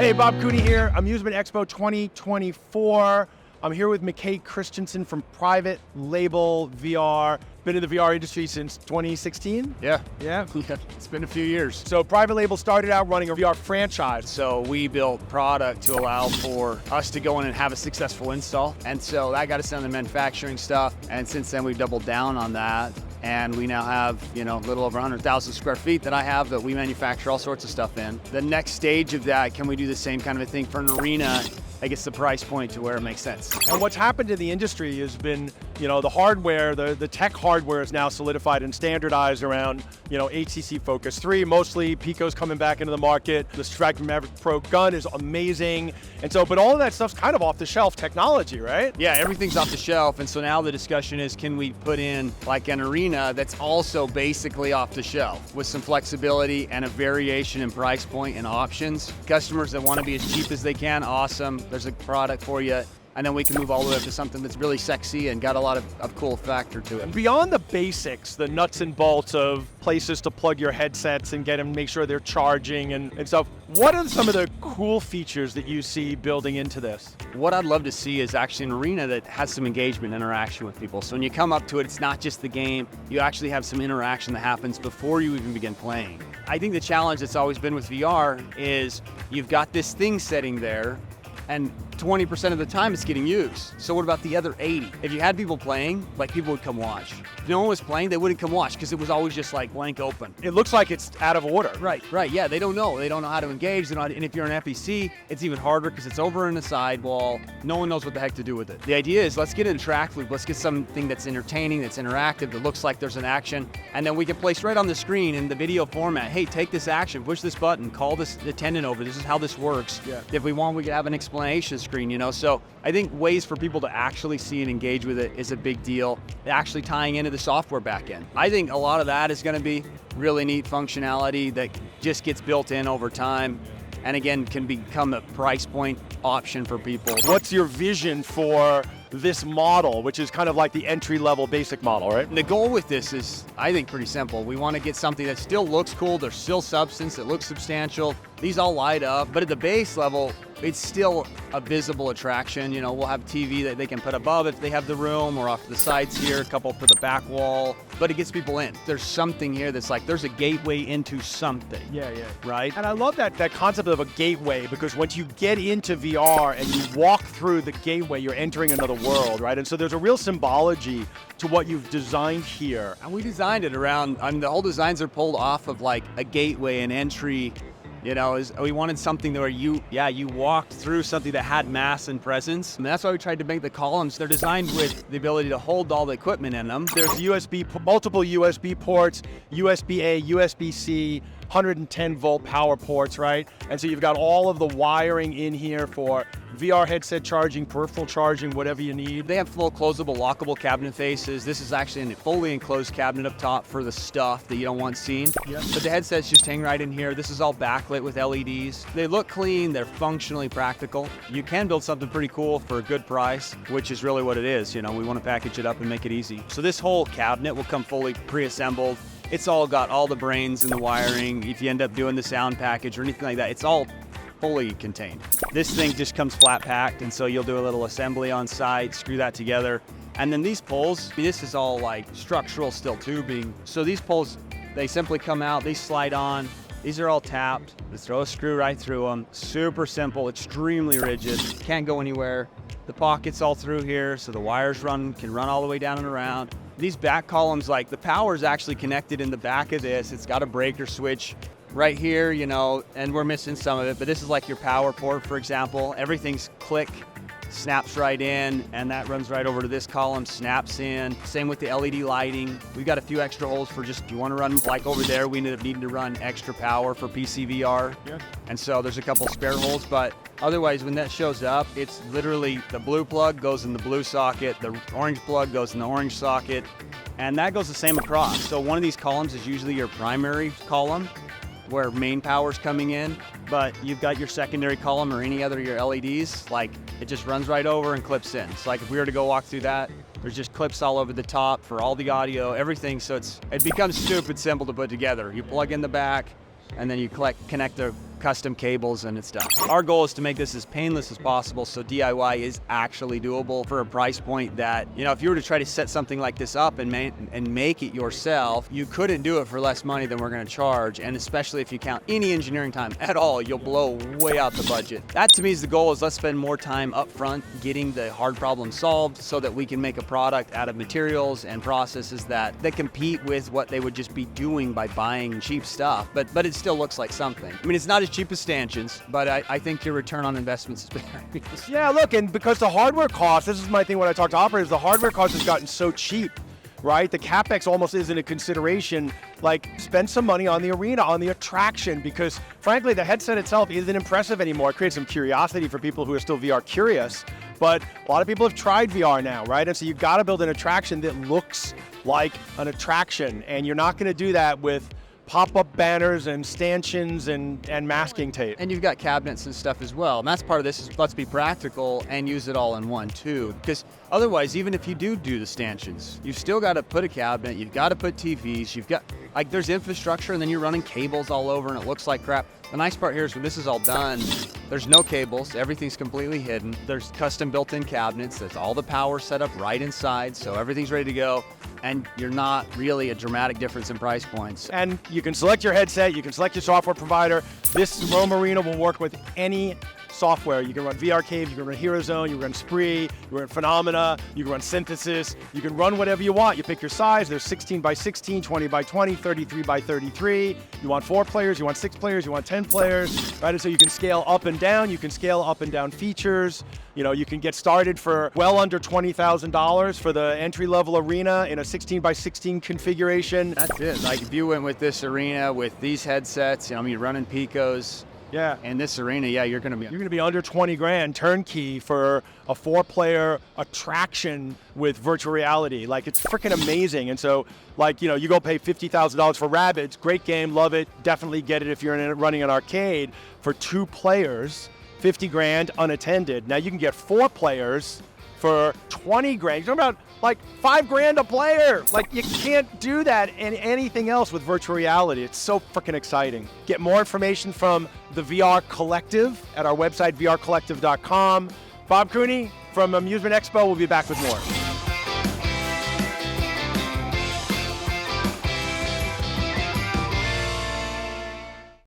Hey, Bob Cooney here, Amusement Expo 2024. I'm here with McKay Christensen from Private Label VR. Been in the VR industry since 2016? Yeah. Yeah? It's been a few years. So Private Label started out running a VR franchise. So we built product to allow for us to go in and have a successful install. And so that got us down to manufacturing stuff. And since then we've doubled down on that. And we now have, a little over 100,000 square feet that I have that we manufacture all sorts of stuff in. The next stage of that, can we do the same kind of a thing for an arena? That gets the price point to where it makes sense. And what's happened in the industry has been, the hardware, the tech hardware is now solidified and standardized around, HTC Focus 3, mostly Pico's coming back into the market. The Strike Maverick Pro gun is amazing. And so, but all of that stuff's kind of off the shelf technology, right? Yeah, everything's off the shelf. And so now the discussion is, can we put in like an arena that's also basically off the shelf with some flexibility and a variation in price point and options? Customers that want to be as cheap as they can, awesome. There's a product for you. And then we can move all the way up to something that's really sexy and got a lot of cool factor to it. Beyond the basics, the nuts and bolts of places to plug your headsets and get them, make sure they're charging and stuff, what are some of the cool features that you see building into this? What I'd love to see is actually an arena that has some engagement, interaction with people. So when you come up to it, it's not just the game, you actually have some interaction that happens before you even begin playing. I think the challenge that's always been with VR is you've got this thing sitting there, and 20% of the time it's getting used. So what about the other 80? If you had people playing, people would come watch. If no one was playing, they wouldn't come watch because it was always just blank open. It looks like it's out of order. Right, yeah, they don't know. They don't know how to engage. And if you're an FEC, it's even harder because it's over in the sidewall. No one knows what the heck to do with it. The idea is let's get an interact loop. Let's get something that's entertaining, that's interactive, that looks like there's an action. And then we can place right on the screen in the video format, hey, take this action, push this button, call this attendant over. This is how this works. Yeah. If we want, we could have an explanation screen, So I think ways for people to actually see and engage with it is a big deal. Actually tying into the software backend. I think a lot of that is going to be really neat functionality that just gets built in over time. And again, can become a price point option for people. What's your vision for this model, which is kind of like the entry-level basic model, right? The goal with this is, I think, pretty simple. We want to get something that still looks cool, there's still substance, it looks substantial, these all light up, but at the base level, it's still a visible attraction. We'll have TV that they can put above if they have the room, or off to the sides here, a couple for the back wall, but it gets people in. There's something here that's there's a gateway into something. Yeah. Right? And I love that concept of a gateway, because once you get into VR and you walk through the gateway, you're entering another world, right? And so there's a real symbology to what you've designed here. And we designed it around, the whole designs are pulled off of a gateway, an entry. We wanted something where you walked through something that had mass and presence. And that's why we tried to make the columns. They're designed with the ability to hold all the equipment in them. There's multiple USB ports, USB-A, USB-C, 110 volt power ports, right? And so you've got all of the wiring in here for VR headset charging, peripheral charging, whatever you need. They have full closable, lockable cabinet faces. This is actually a fully enclosed cabinet up top for the stuff that you don't want seen. Yep. But the headsets just hang right in here. This is all backlit with LEDs. They look clean, they're functionally practical. You can build something pretty cool for a good price, which is really what it is. We want to package it up and make it easy. So this whole cabinet will come fully pre-assembled. It's all got all the brains and the wiring. If you end up doing the sound package or anything like that, it's all fully contained. This thing just comes flat packed, and so you'll do a little assembly on site, screw that together. And then these poles, this is all structural steel tubing. So these poles, they simply come out, they slide on. These are all tapped. Just throw a screw right through them. Super simple, extremely rigid, can't go anywhere. The pocket's all through here, so the wires can run all the way down and around. These back columns, the power is actually connected in the back of this. It's got a breaker switch right here, and we're missing some of it, but this is your power port, for example. Everything's click, snaps right in, and that runs right over to this column, snaps in. Same with the LED lighting. We've got a few extra holes for just, if you want to run over there, we end up needing to run extra power for PCVR. Yeah. And so there's a couple spare holes, but otherwise when that shows up, it's literally the blue plug goes in the blue socket, the orange plug goes in the orange socket, and that goes the same across. So one of these columns is usually your primary column, where main power's coming in, but you've got your secondary column or any other of your LEDs, it just runs right over and clips in. So if we were to go walk through that, there's just clips all over the top for all the audio, everything. So it becomes stupid simple to put together. You plug in the back, and then you connect the custom cables and stuff. Our goal is to make this as painless as possible so DIY is actually doable for a price point that, you know, if you were to try to set something like this up and make it yourself, you couldn't do it for less money than we're going to charge. And especially if you count any engineering time at all, you'll blow way out the budget. That to me is the goal, is let's spend more time up front getting the hard problem solved so that we can make a product out of materials and processes that compete with what they would just be doing by buying cheap stuff. But it still looks like something. I mean, it's not as cheap as stanchions, but I think your return on investments is better. Yeah, look, and because the hardware cost, this is my thing when I talk to operators, the hardware cost has gotten so cheap, right? The CapEx almost isn't a consideration. Like, spend some money on the arena, on the attraction, because frankly, the headset itself isn't impressive anymore. It creates some curiosity for people who are still VR curious, but a lot of people have tried VR now, right? And so you've got to build an attraction that looks like an attraction, and you're not going to do that with pop-up banners and stanchions and masking tape. And you've got cabinets and stuff as well. And that's part of this, is let's be practical and use it all in one too. Because otherwise, even if you do the stanchions, you've still got to put a cabinet, you've got to put TVs, you've got, like, there's infrastructure, and then you're running cables all over and it looks like crap. The nice part here is when this is all done, there's no cables, everything's completely hidden. There's custom built-in cabinets, there's all the power set up right inside, so everything's ready to go. And you're not really a dramatic difference in price points. And you can select your headset, you can select your software provider. This Roam Arena will work with any software. You can run VR Cave, you can run Hero Zone, you can run Spree, you can run Phenomena, you can run Synthesis, you can run whatever you want. You pick your size, there's 16 by 16, 20 by 20, 33 by 33. You want 4 players, you want 6 players, you want 10 players, right? And so you can scale up and down, you can scale up and down features. You know, you can get started for well under $20,000 for the entry-level arena in a 16 by 16 configuration. That's it. Like, if you went with this arena with these headsets, you know, I mean, you're running Picos. Yeah. And this arena, yeah, you're gonna be under 20 grand turnkey for a 4-player attraction with virtual reality. Like, it's freaking amazing. And so, like, you know, you go pay $50,000 for Rabbids, great game, love it, definitely get it if you're running an arcade. For 2 players, 50 grand unattended. Now you can get 4 players for 20 grand. You're talking about like 5 grand a player. Like, you can't do that in anything else with virtual reality. It's so freaking exciting. Get more information from the VR Collective at our website, vrcollective.com. Bob Cooney from Amusement Expo will be back with more.